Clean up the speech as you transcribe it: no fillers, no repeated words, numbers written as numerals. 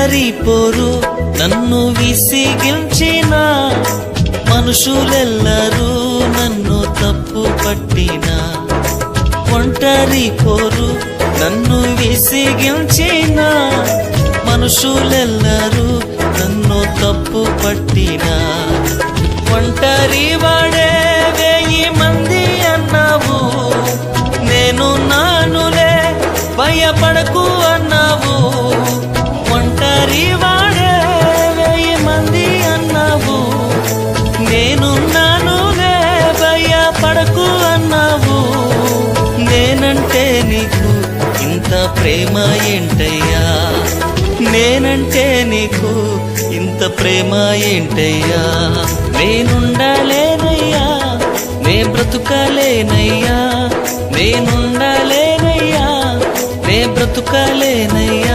ఒంటరిపోరు నన్ను విసిగించిన మనుషులెల్లరూ నన్ను తప్పు పట్టిన ఒంటరిపోరు నన్ను విసిగించిన మనుషులెల్లరూ నన్ను తప్పు పట్టిన ఒంటరి వాడే 1000 మంది అన్నావు నేను నానులే భయపడకు అన్నావు ఒంటరి వాడే 1000 మంది అన్నావు నేను నానులే భయపడకు అన్నావు నేనంటే నీకు ఇంత ప్రేమ ఏంటయ్యా నేనంటే నీకు ఇంత ప్రేమ ఏంటయ్యా నేనుండలేనయ్యా నే బ్రతుకలేనయ్యా నేనుండలేనయ్యా నే బ్రతుకలేనయ్యా